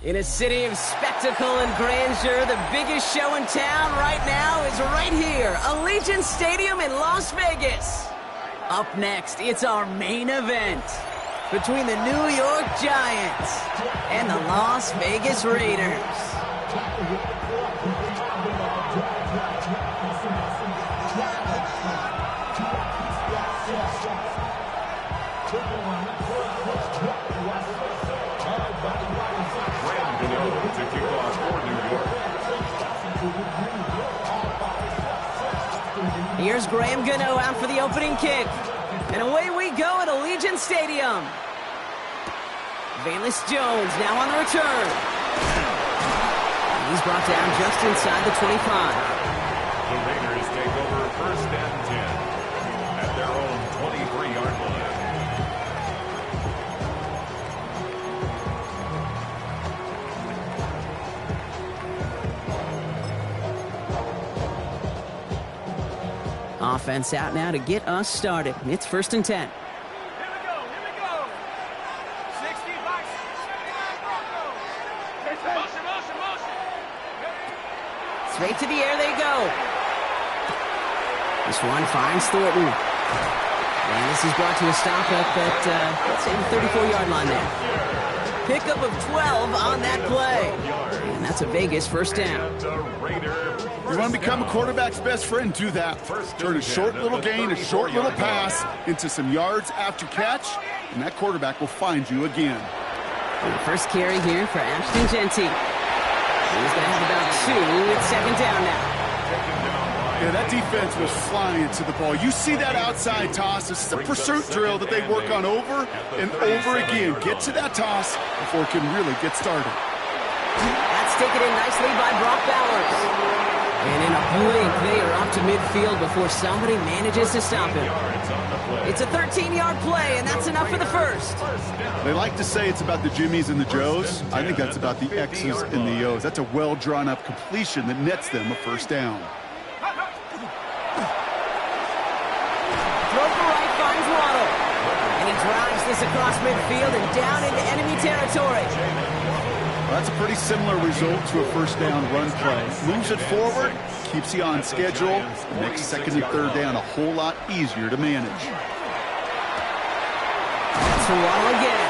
In a city of spectacle and grandeur, the biggest show in town right now is right here, Allegiant Stadium in Las Vegas. Up next, it's our main event between the New York Giants and the Las Vegas Raiders. Here's Graham Gano out for the opening kick. And away we go at Allegiant Stadium. Velus Jones now on the return. He's brought down just inside the 25. The Raiders take over 1st and 10 at their own 23-yard line. Offense out now to get us started. It's 1st and 10. Here we go. 60 by 79 Motion. Straight to the air they go. This one finds Thornton. And this is brought to a stop up at, let's say, the 34-yard line there. Pickup of 12 on that play. And that's a Vegas 1st down. You want to become a quarterback's best friend, do that. Turn a short little gain, a short little pass into some yards after catch, and that quarterback will find you again. And the first carry here for Ashton Jeanty. He's going to have about 2. It's 2nd down now. Yeah, that defense was flying to the ball. You see that outside toss. This is a pursuit drill that they work on over and over again. Get to that toss before it can really get started. That's taken in nicely by Brock Bowers. And in a blink, they are up to midfield before somebody manages to stop him. It's a 13-yard play, and that's enough for the first. They like to say it's about the Jimmies and the Joes. I think that's about the X's and the O's. That's a well-drawn-up completion that nets them a 1st down. Throw to right finds Waddle. And he drives this across midfield and down into enemy territory. Well, that's a pretty similar result to a 1st down run play. Moves it forward, keeps you on schedule, makes 2nd and 3rd down a whole lot easier to manage. That's for Waddle again.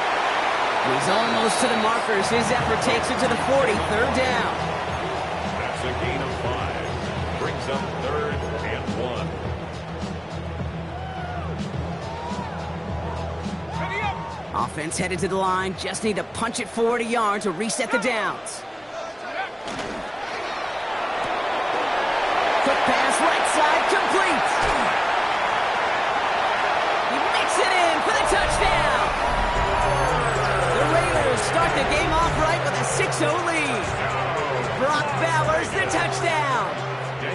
He's almost to the markers. His effort takes it to the 40, 3rd down. That's a gain of 5. Brings up 3rd and 1. Offense headed to the line. Just need to punch it forward a yard to reset the downs. Quick pass, right side, complete. He makes it in for the touchdown. The Raiders start the game off right with a 6-0 lead. Brock Bowers, the touchdown.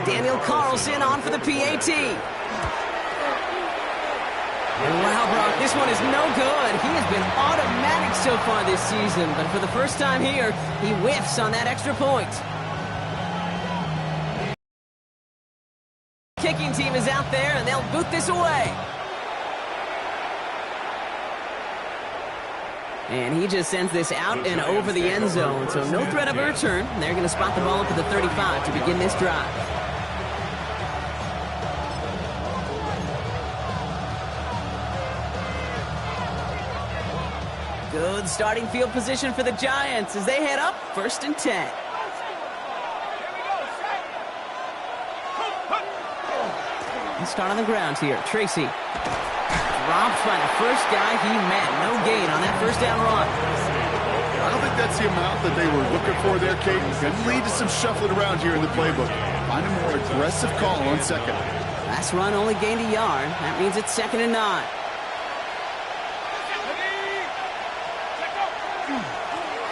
Daniel Carlson on for the PAT. Wow, Brock, this one is no good. He has been automatic so far this season, but for the first time here, he whiffs on that extra point. Kicking team is out there, and they'll boot this away. And he just sends this out and over the end zone, so no threat of a return. They're going to spot the ball up at the 35 to begin this drive. Good starting field position for the Giants as they head up 1st and 10. Let's start on the ground here. Tracy dropped by the first guy he met. No gain on that 1st down run. I don't think that's the amount that they were looking for there, Kate. Going to lead to some shuffling around here in the playbook. Find a more aggressive call on 2nd. Last run only gained a yard. That means it's 2nd and 9.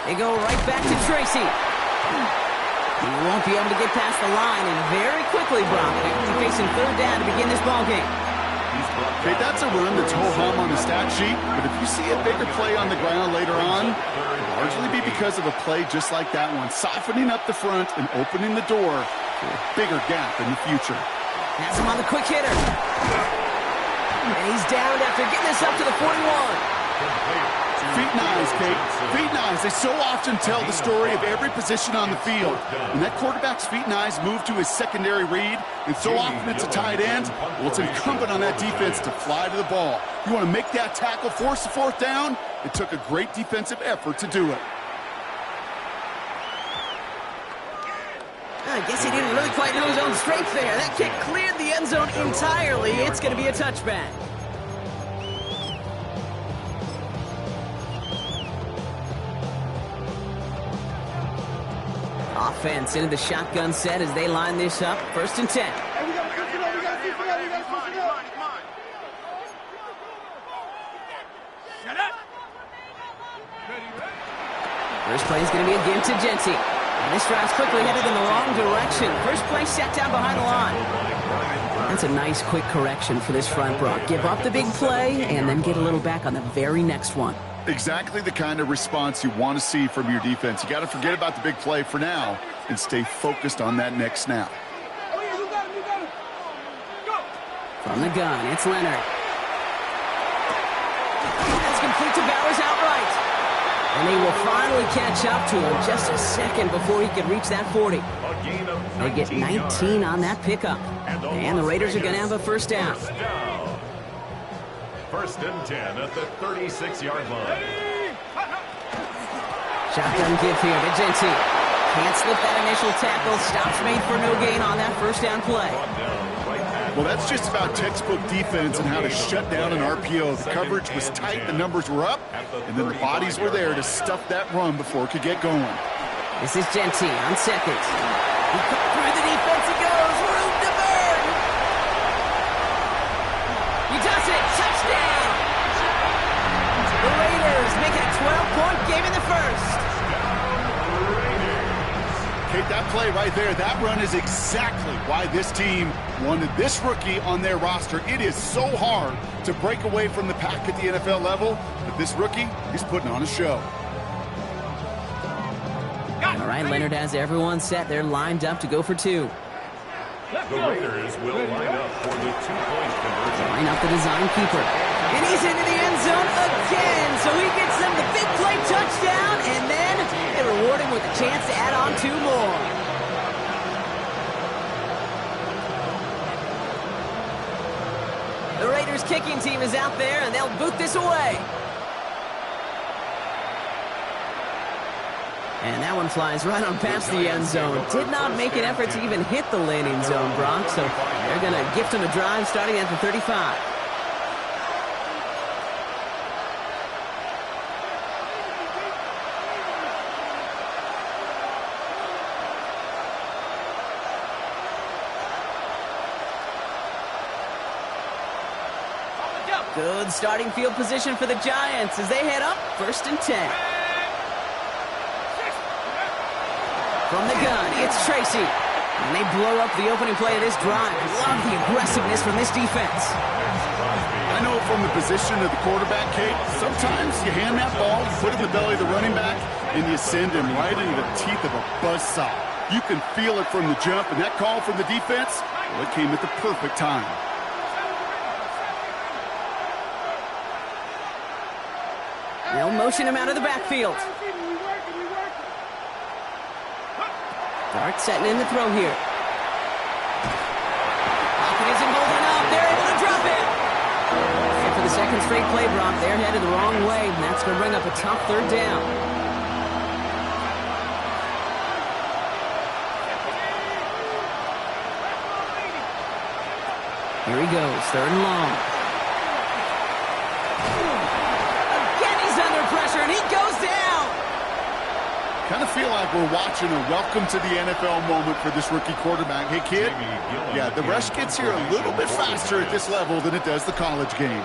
They go right back to Tracy. He won't be able to get past the line, and very quickly, Brock, they're facing 3rd down to begin this ballgame. Okay, that's a run that's ho-hum on the stat sheet, but if you see a bigger play on the ground later on, it'll largely be because of a play just like that one, softening up the front and opening the door for a bigger gap in the future. Has him on the quick hitter. And he's downed after getting this up to the 41. Feet and eyes, Kate. Feet and eyes. They so often tell the story of every position on the field. When that quarterback's feet and eyes move to his secondary read, and so often it's a tight end, well, it's incumbent on that defense to fly to the ball. You want to make that tackle, force the fourth down? It took a great defensive effort to do it. I guess he didn't really quite know his own strength there. That kick cleared the end zone entirely. It's going to be a touchback. Offense into the shotgun set as they line this up. 1st and 10. First play is going to be a give to Genty. And this drive's quickly headed in the wrong direction. First play set down behind the line. That's a nice quick correction for this front, Brock. Give up the big play and then get a little back on the very next one. Exactly the kind of response you want to see from your defense. You got to forget about the big play for now and stay focused on that next snap. From the gun, it's Leonard. That's complete to Bowers outright. And they will finally catch up to him just a second before he could reach that 40. They get 19 on that pickup. And the Raiders are going to have a first down. 1st and 10 at the 36-yard line. Shotgun give here to Genty. Can't slip that initial tackle. Stops made for no gain on that first down play. Well, that's just about textbook defense and how to shut down an RPO. The coverage was tight, the numbers were up, and then the bodies were there to stuff that run before it could get going. This is Genty on 2nd. He cut through the defense. He goes. Room to burn. He does it. Touchdown. The Raiders make it a 12-point game in the first. Kate, that play right there, that run is exactly why this team wanted this rookie on their roster. It is so hard to break away from the pack at the NFL level, but this rookie, he's putting on a show. All right, Leonard has everyone set. They're lined up to go for 2. The Raiders will line up for the 2-point conversion. Line up the design keeper. And he's into the end zone again. So he gets them the big play touchdown, and then they reward him with a chance to add on 2 more. The Raiders kicking team is out there, and they'll boot this away. And that one flies right on past the end zone. Did not make an effort to even hit the landing zone, Brock. So they're going to gift him a drive starting at the 35. Good starting field position for the Giants as they head up 1st and 10. From the gun, it's Tracy. And they blow up the opening play of this drive. Love the aggressiveness from this defense. I know from the position of the quarterback, Kate, sometimes you hand that ball, you put it in the belly of the running back, and you send him right into the teeth of a buzzsaw. You can feel it from the jump, and that call from the defense, well, it came at the perfect time. They'll motion him out of the backfield. Dart setting in the throw here. Pocket isn't holding up. They're able to drop it. And for the second straight play, Brock, they're headed the wrong way, and that's going to bring up a tough 3rd down. Here he goes, 3rd and long. Again, he's under pressure, and he goes down. Kind of feel like we're watching a welcome to the NFL moment for this rookie quarterback. Hey, kid, yeah, the rush gets here a little bit faster at this level than it does the college game.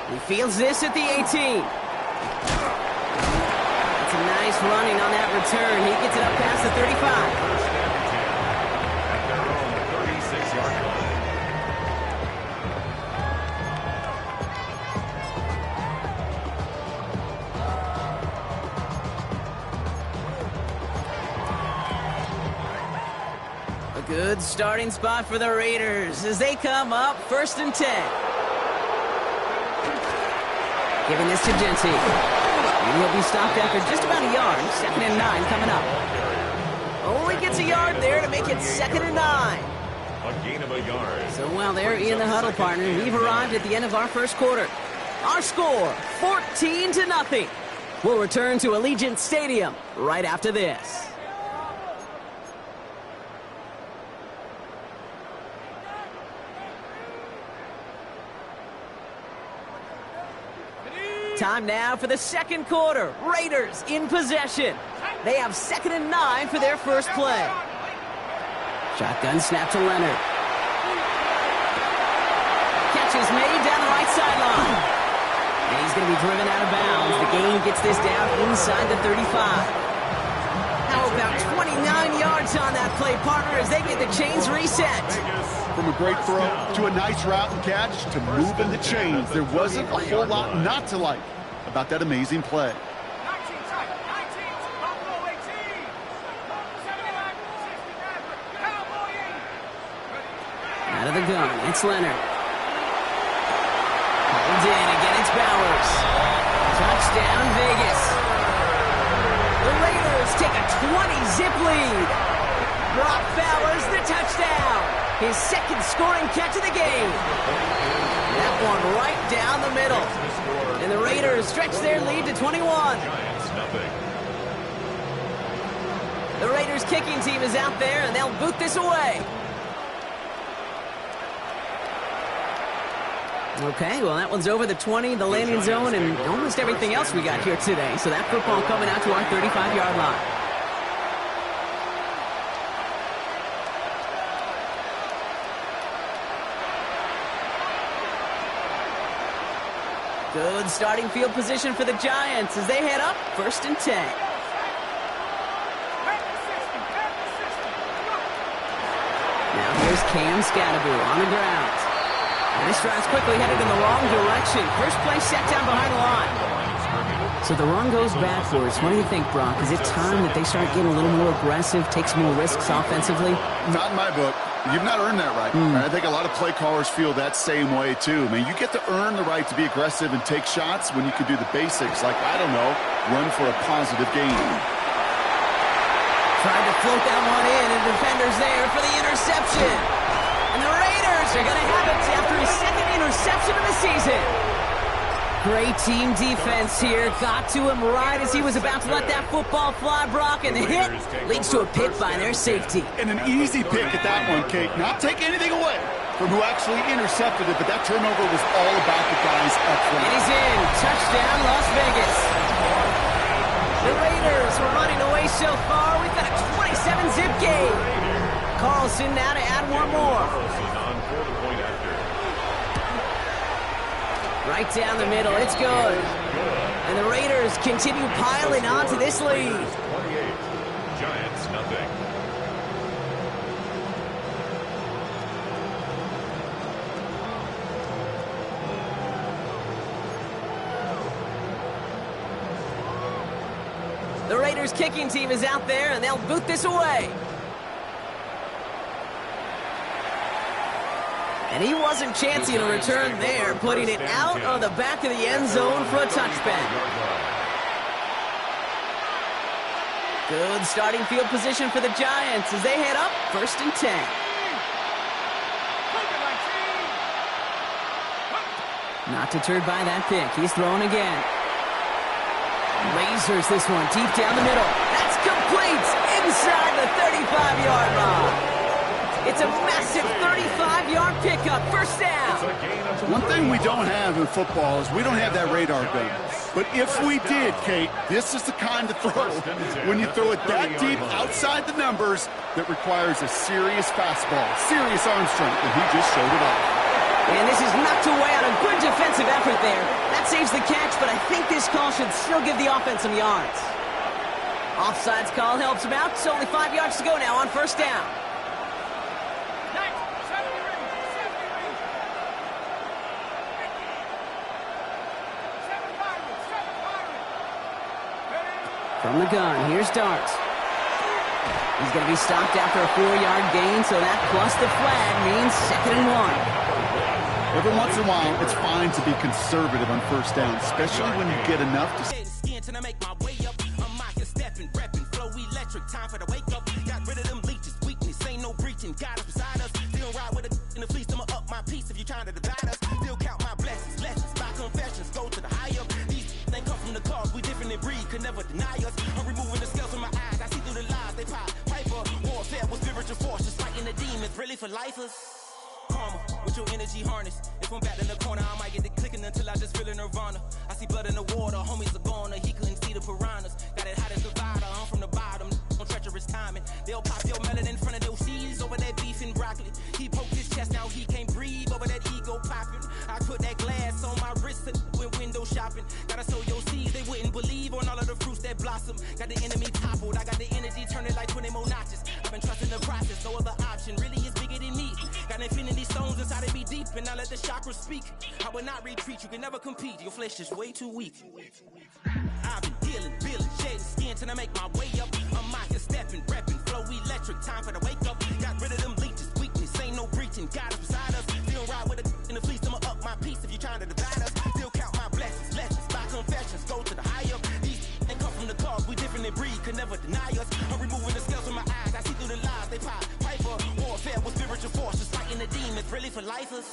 He fields this at the 18. It's a nice running on that return. He gets it up past the 35. At their own 36-yard line. Good starting spot for the Raiders as they come up 1st and 10. Giving this to Genty. And he'll be stopped after just about a yard. 2nd and 9 coming up. Only gets a yard there to make it 2nd and 9. A gain of a yard. So while they're in the huddle, partner, we've arrived at the end of our first quarter. Our score, 14-0. We'll return to Allegiant Stadium right after this. Time now for the second quarter. Raiders in possession. They have 2nd and 9 for their first play. Shotgun snap to Leonard. Catch is made down the right sideline. And he's going to be driven out of bounds. The gain gets this down inside the 35. How about 29 yards on that play, partner, as they get the chains reset. From a great throw to a nice route and catch to moving the chains. There wasn't a whole lot not to like about that amazing play. 19, Buffalo 18. 79, 69, Cowboy 8. Out of the gun, it's Leonard. Pulled in, again it's Bowers. Touchdown, Vegas. The Raiders take a 20-zip lead. Brock Bowers, the touchdown. His 2nd scoring catch of the game. That one right down the middle. And the Raiders stretch their lead to 21. Giants, nothing. The Raiders kicking team is out there, and they'll boot this away. Okay, well, that one's over the 20, the landing zone, and almost everything else we got here today. So that football coming out to our 35-yard line. Good starting field position for the Giants as they head up 1st and 10. Now here's Cam Scatterby on the ground. And this drive's quickly headed in the wrong direction. First play set down behind the line. So the run goes backwards. What do you think, Brock? Is it time that they start getting a little more aggressive, take some more risks offensively? Not in my book. You've not earned that right. I think a lot of play callers feel that same way, too. I mean, you get to earn the right to be aggressive and take shots when you can do the basics, like, I don't know, run for a positive gain. Tried to float that one in, and defenders there for the interception. And the Raiders are going to have it after his 2nd interception of the season. Great team defense here. Got to him right as he was about to let that football fly, Brock, and the hit leads to a pick by their safety. And an easy pick at that one, Kate. Not take anything away from who actually intercepted it, but that turnover was all about the guys up front. And he's in. Touchdown, Las Vegas. The Raiders were running away so far. We've got a 27-zip game. Carlson now to add one more. Right down the middle, it's good. And the Raiders continue piling on to this lead. 28, Giants, nothing. The Raiders kicking team is out there, and they'll boot this away. And he wasn't chancing a return there, putting it out on the back of the end zone for a touchback. Good starting field position for the Giants as they head up 1st and 10. Not deterred by that pick. He's throwing again. Lasers this one deep down the middle. That's complete inside the 35-yard line. It's a massive 35-yard pickup, first down. One thing we don't have in football is we don't have that radar gun. But if we did, Kate, this is the kind of throw when you throw it that deep outside the numbers that requires a serious fastball, serious arm strength, and he just showed it off. And this is knocked away on a good defensive effort there. That saves the catch, but I think this call should still give the offense some yards. Offsides call helps him out. It's only 5 yards to go now on first down. From the gun, here's Dart. He's going to be stopped after a 4-yard gain, so that plus the flag means 2nd and 1. Every once in a while, it's fine to be conservative on first down, especially when you get enough to... I make my way up. I'm mocking, stepping, repping, flow electric. Time for the wake up. Got rid of them leeches, weakness, ain't no breaching. Got us beside us. Still ride with a in the fleece. I'ma up my piece if you trying to divide us. Still count my blessings, lessons, my confessions. Go to the high up. These they come from the cause. We different in breed, could never deny us. I'm removing the scales from my eyes. I see through the lies they pop. Piper, warfare with spiritual force, just fighting the demons. Really for lifers. Karma, with your energy harness. If I'm back in the corner, I might get the clicking until I just feel a nirvana. I see blood in the water, homies are gone, he couldn't see the piranhas. Got it hot as divider, I'm from the bottom, on treacherous timing. They'll pop your melon in front of those seeds over that beef and broccoli. He poked his chest, now he can't breathe over that ego popping. I put that glass on my wrist when window shopping. Gotta sow your seeds, they wouldn't believe on all of the fruits that blossom. Got the enemy toppled, I got the energy turning like 20 more notches. I've been trusting the process, no other option really is bigger than me. Got infinity stones inside of me deep, and I let the chakras speak. I will not retreat, you can never compete, your flesh is way too weak. I've been healing, feeling, shedding skin till I make my way up. I'm mocking, stepping, repping, flow electric, time for the wake up. Got rid of them leeches, weakness, ain't no breaching. God is beside us, still ride with a in the fleece. I'ma up my piece if you trying to divide us. Still count my blessings, lessons, my confessions. Go to the high up. These they come from the cause, we different in breed, could never deny us. I'm removing the scales from my eyes, I see through the lies they pop. Piper, warfare with spiritual force, just fighting the demons, really for lifers.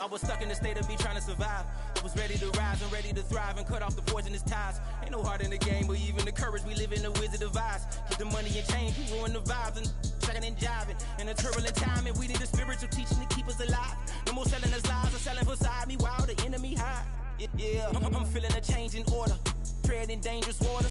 I was stuck in the state of me trying to survive. I was ready to rise and ready to thrive and cut off the poisonous ties. Ain't no heart in the game, but even the courage we live in the Wizard of Oz. Get the money and change, we ruin the vibes and checking and jiving. In a turbulent time, and we need a spiritual teaching to keep us alive. No more selling us lies or selling beside me while the enemy hide. Yeah, I'm feeling a change in order, treading dangerous water.